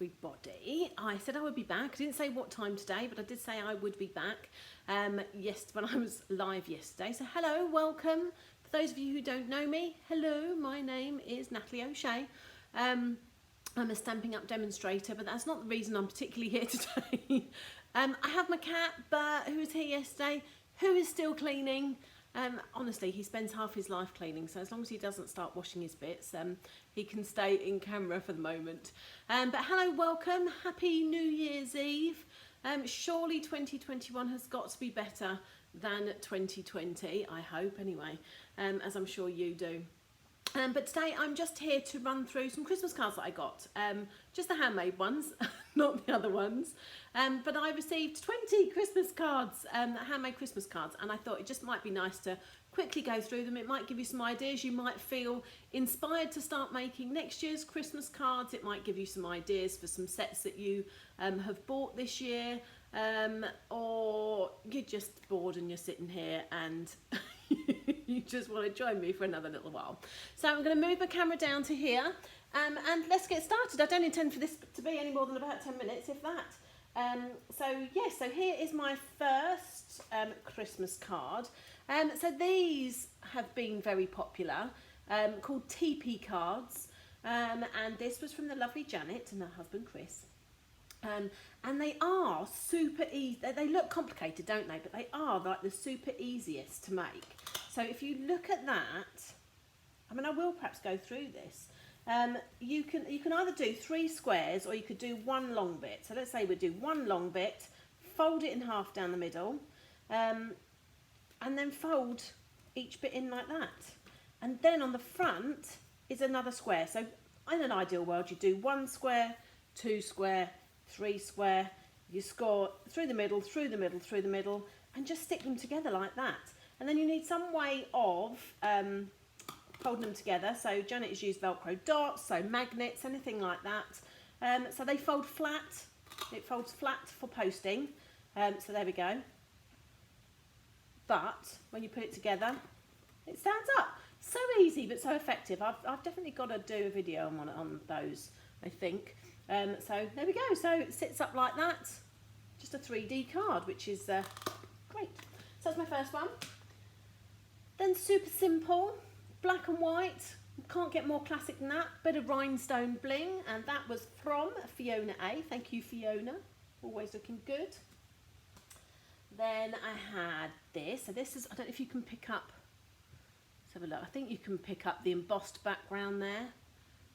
everybody. I said I would be back. I didn't say what time today, but I did say I would be back yes, when I was live yesterday. So hello, welcome. For those of you who don't know me, hello, my name is Natalie O'Shea. I'm a Stampin' Up demonstrator, but that's not the reason I'm particularly here today. I have my cat, but who was here yesterday, who is still cleaning. Honestly, he spends half his life cleaning, so as long as he doesn't start washing his bits, he can stay in camera for the moment. But hello, welcome, happy New Year's Eve. Surely 2021 has got to be better than 2020, I hope anyway, as I'm sure you do. But today I'm just here to run through some Christmas cards that I got, just the handmade ones, not the other ones, but I received 20 Christmas cards, handmade Christmas cards, and I thought it just might be nice to quickly go through them. It might give you some ideas. You might feel inspired to start making next year's Christmas cards. It might give you some ideas for some sets that you have bought this year, or you're just bored and you're sitting here and you just want to join me for another little while. So I'm going to move my camera down to here, and let's get started. I don't intend for this to be any more than about 10 minutes, if that. So here is my first Christmas card. So these have been very popular, called TP cards, and this was from the lovely Janet and her husband Chris. And they are super easy. They look complicated, don't they? But they are like the super easiest to make. So if you look at that, I mean, I will perhaps go through this. You can either do 3 squares or you could do 1 long bit. So let's say we do 1 long bit, fold it in half down the middle, and then fold each bit in like that. And then on the front is another square. So in an ideal world, you do 1 square, 2 square, 3 square, you score through the middle, through the middle, through the middle, and just stick them together like that. And then you need some way of holding them together. So Janet has used Velcro dots, so magnets, anything like that. So they fold flat. It folds flat for posting. So there we go. But when you put it together, it stands up. So easy, but so effective. I've definitely got to do a video on those, I think. So there we go. So it sits up like that. Just a 3D card, which is great. So that's my first one. Then super simple, black and white. Can't get more classic than that. Bit of rhinestone bling, and that was from Fiona A. Thank you, Fiona. Always looking good. Then I had this. So this is, I don't know if you can pick up, let's have a look. I think you can pick up the embossed background there.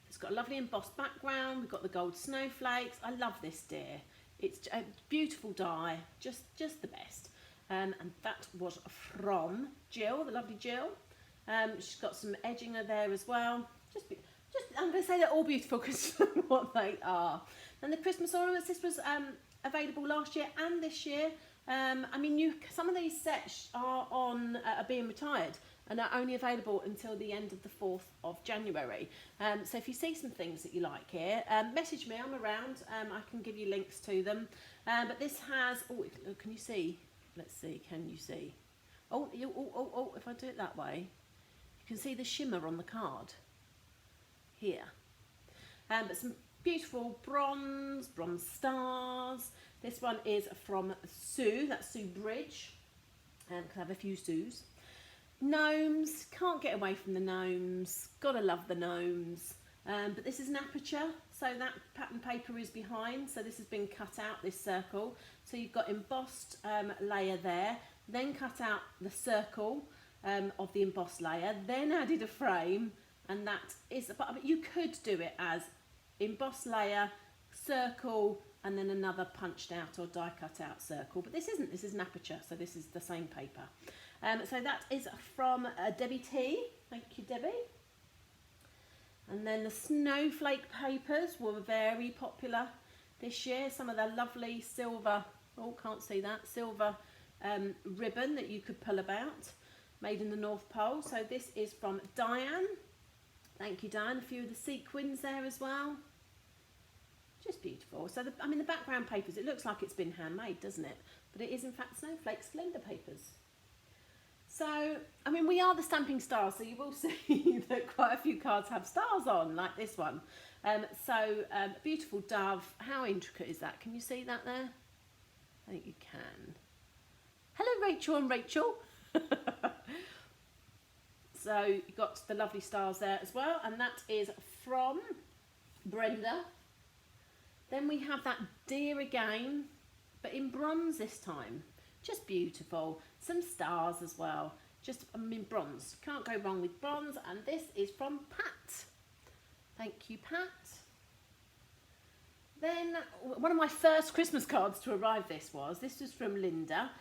It's got a lovely embossed background. We've got the gold snowflakes. I love this deer. It's a beautiful die, just the best. And that was from Jill, the lovely Jill. She's got some edging there as well. I'm going to say they're all beautiful because what they are. And the Christmas ornaments, this was available last year and this year. I mean, some of these sets are being retired and are only available until the end of the 4th of January. So if you see some things that you like here, message me, I'm around. I can give you links to them. But this has, can you see? Let's see, can you see? If I do it that way, you can see the shimmer on the card here. But some beautiful bronze stars. This one is from Sue, that's Sue Bridge, because I have a few Sues. Gnomes, can't get away from the gnomes, gotta love the gnomes. But this is an aperture, so that pattern paper is behind, so this has been cut out, this circle. So you've got embossed layer there, then cut out the circle of the embossed layer, then added a frame, and that is, but you could do it as embossed layer, circle, and then another punched out or die cut out circle. But this isn't, this is an aperture, so this is the same paper. So that is from Debbie T. Thank you, Debbie. And then the snowflake papers were very popular this year. Some of the lovely silver, can't see that, silver ribbon that you could pull about, made in the North Pole. So this is from Diane. Thank you, Diane. A few of the sequins there as well. Just beautiful. So, the background papers, it looks like it's been handmade, doesn't it? But it is, in fact, snowflake splendor papers. So, I mean, we are the Stamping Stars, so you will see that quite a few cards have stars on, like this one. Beautiful dove. How intricate is that? Can you see that there? I think you can. Hello, Rachel and Rachel. So you've got the lovely stars there as well, and that is from Brenda. Then we have that deer again, but in bronze this time. Just beautiful. Some stars as well. Just, I mean, bronze. Can't go wrong with bronze. And this is from Pat. Thank you, Pat. Then one of my first Christmas cards to arrive this was from Linda.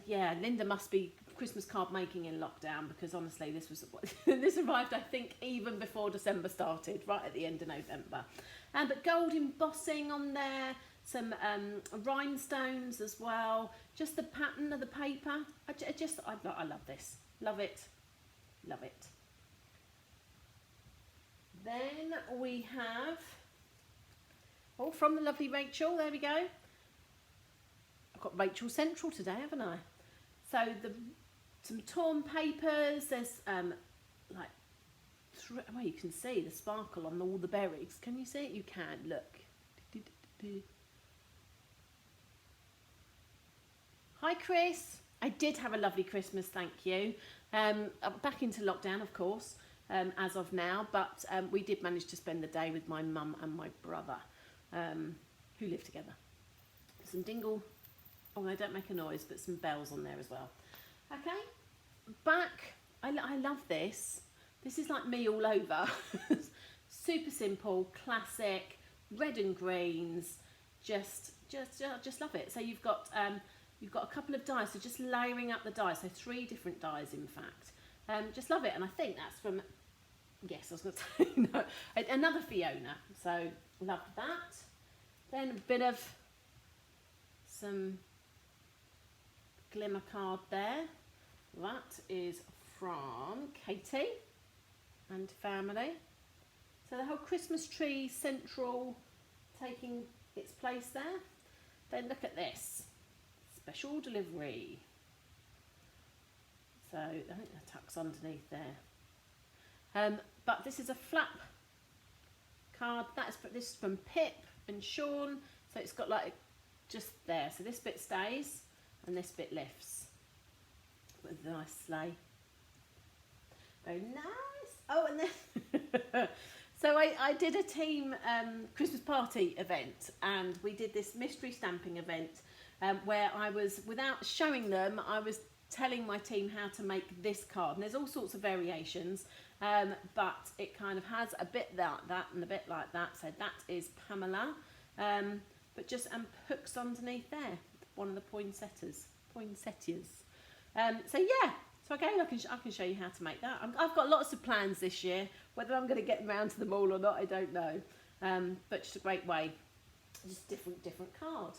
Yeah, Linda must be Christmas card making in lockdown, because honestly this arrived, I think, even before December started, right at the end of November. But gold embossing on there, some rhinestones as well, just the pattern of the paper. I love this, love it, love it. Then we have, from the lovely Rachel, there we go. I've got Rachel Central today, haven't I? So some torn papers, there's well, you can see the sparkle on all the berries. Can you see it? You can, look. Hi Chris, I did have a lovely Christmas, thank you. Back into lockdown, of course, as of now, but we did manage to spend the day with my mum and my brother, who live together. Some dingle, they don't make a noise, but some bells on there as well. Okay, back, I love this. This is like me all over. Super simple, classic, red and greens, just love it. So you've got a couple of dies, so just layering up the dies, so 3 different dies in fact. Just love it, and I think that's from, yes, I was going to say, no, another Fiona, so love that. Then a bit of some glimmer card there. That is from Katie and family. So the whole Christmas tree central taking its place there. Then look at this. Special delivery. So I think the tuck's underneath there. But this is a flap card. This is from Pip and Sean. So it's got like just there. So this bit stays and this bit lifts with a nice sleigh. Very nice. Oh, and then so I did a team Christmas party event, and we did this mystery stamping event where I was, without showing them, I was telling my team how to make this card. And there's all sorts of variations, but it kind of has a bit like that and a bit like that. So that is Pamela, but just hooks underneath there, one of the poinsettias. So yeah, so again, I can show you how to make that. I've got lots of plans this year. Whether I'm going to get around to them all or not, I don't know. But just a great way, just different card.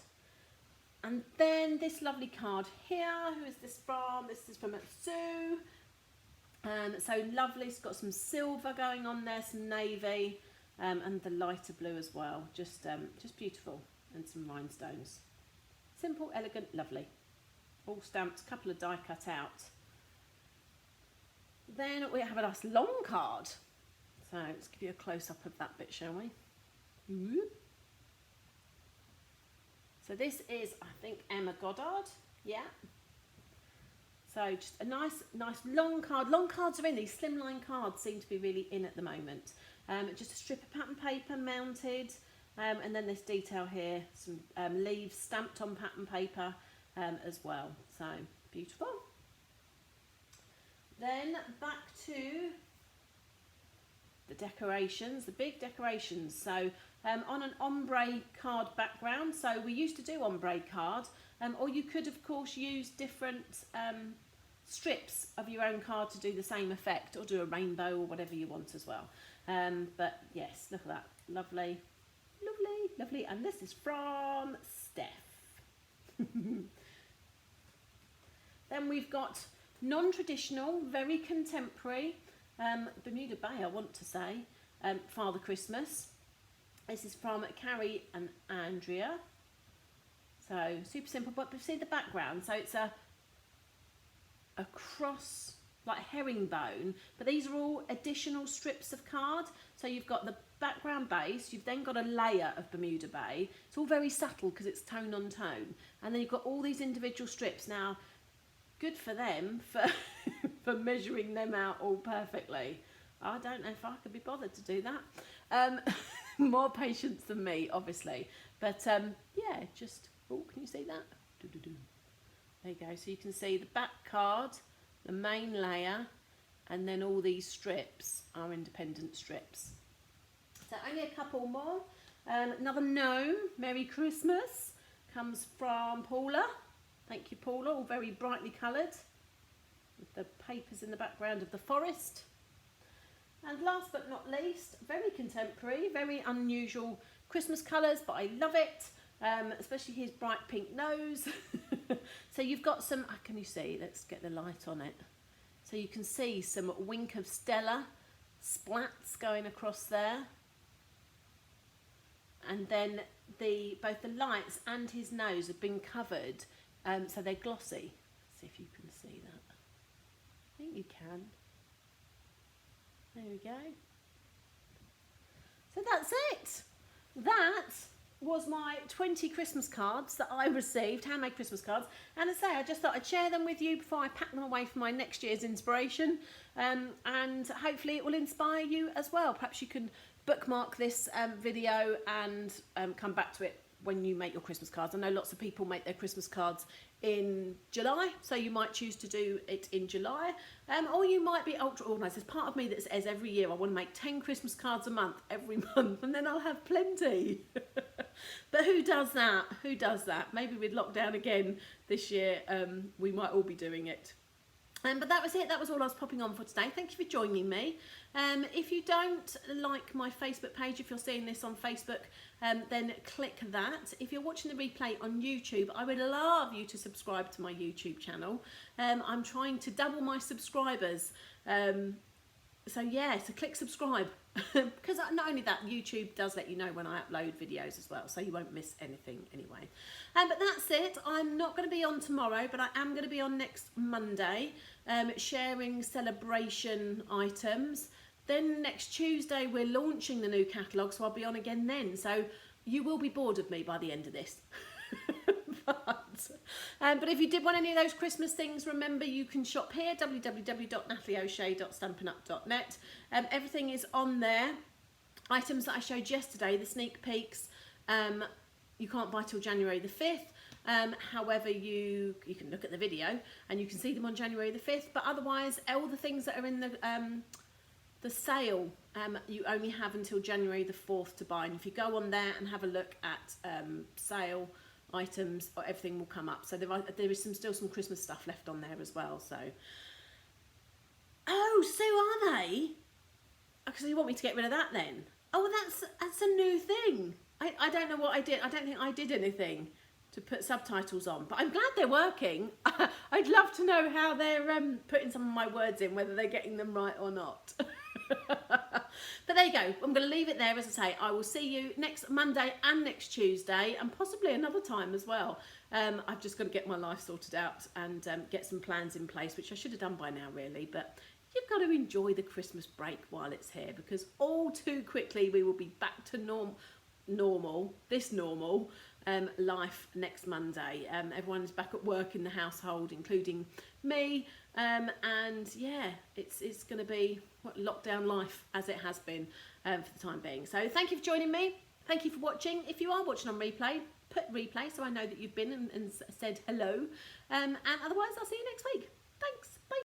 And then this lovely card here, who is this from? This is from Sue. So lovely, it's got some silver going on there, some navy, and the lighter blue as well. Just beautiful, and some rhinestones. Simple, elegant, lovely. All stamped, a couple of die cut out. Then we have a nice long card. So let's give you a close-up of that bit, shall we? So this is, I think, Emma Goddard. Yeah. So just a nice long card. Long cards are in. These slimline cards seem to be really in at the moment. Just a strip of pattern paper mounted. And then this detail here, some leaves stamped on pattern paper as well. So beautiful. Then back to the decorations, the big decorations. So on an ombre card background, so we used to do ombre card, or you could of course use different strips of your own card to do the same effect, or do a rainbow or whatever you want as well. But yes, look at that, lovely, lovely, lovely. And this is from Steph. Then we've got non-traditional, very contemporary, Bermuda Bay, I want to say, Father Christmas. This is from Carrie and Andrea. So super simple, but see the background. So it's a cross like herringbone, but these are all additional strips of card. So you've got the background base, you've then got a layer of Bermuda Bay. It's all very subtle because it's tone on tone, and then you've got all these individual strips. Now, good for them for for measuring them out all perfectly. I don't know if I could be bothered to do that. More patience than me, obviously, but yeah, just, oh, can you see that? There you go. So you can see the back card, the main layer, and then all these strips are independent strips. So only a couple more. Another gnome, Merry Christmas, comes from Paula. Thank you, Paula, all very brightly coloured, with the papers in the background of the forest. And last but not least, very contemporary, very unusual Christmas colours, but I love it, especially his bright pink nose. So you've got some, can you see? Let's get the light on it. So you can see some Wink of Stella splats going across there. And then both the lights and his nose have been covered, so they're glossy. Let's see if you can see that. I think you can. There we go. So that's it. That was my 20 Christmas cards that I received, handmade Christmas cards. And as I say, I just thought I'd share them with you before I pack them away for my next year's inspiration. And hopefully it will inspire you as well. Perhaps you can bookmark this video and come back to it when you make your Christmas cards. I know lots of people make their Christmas cards in July, so you might choose to do it in July, or you might be ultra organised. There's part of me that says every year I want to make 10 Christmas cards a month, every month, and then I'll have plenty. But who does that? Who does that? Maybe with lockdown again this year, we might all be doing it. But that was it. That was all I was popping on for today. Thank you for joining me. If you don't like my Facebook page, if you're seeing this on Facebook, then click that. If you're watching the replay on YouTube, I would love you to subscribe to my YouTube channel. I'm trying to double my subscribers. So yeah, so click subscribe. Because not only that, YouTube does let you know when I upload videos as well, so you won't miss anything anyway. But that's it. I'm not going to be on tomorrow, but I am going to be on next Monday, sharing celebration items. Then next Tuesday we're launching the new catalogue, so I'll be on again then. So you will be bored of me by the end of this. But if you did want any of those Christmas things, remember you can shop here, www.natalieoshay.stampinup.net. Everything is on there. Items that I showed yesterday, the sneak peeks, you can't buy till January the 5th. However, you can look at the video and you can see them on January the 5th. But otherwise, all the things that are in the sale, you only have until January the 4th to buy. And if you go on there and have a look at sale items, everything will come up. So there is still some Christmas stuff left on there as well. So, oh, so are they? Because you want me to get rid of that then? Oh, that's a new thing. I don't know what I did. I don't think I did anything to put subtitles on, but I'm glad they're working. I'd love to know how they're putting some of my words in, whether they're getting them right or not. But there you go. I'm going to leave it there. As I say, I will see you next Monday and next Tuesday, and possibly another time as well. I've just got to get my life sorted out and get some plans in place, which I should have done by now really, but you've got to enjoy the Christmas break while it's here, because all too quickly we will be back to normal life next Monday. Everyone's back at work in the household, including me, and yeah, it's going to be lockdown life as it has been for the time being. So thank you for joining me. Thank you for watching. If you are watching on replay, put replay so I know that you've been and said hello. And otherwise, I'll see you next week. Thanks.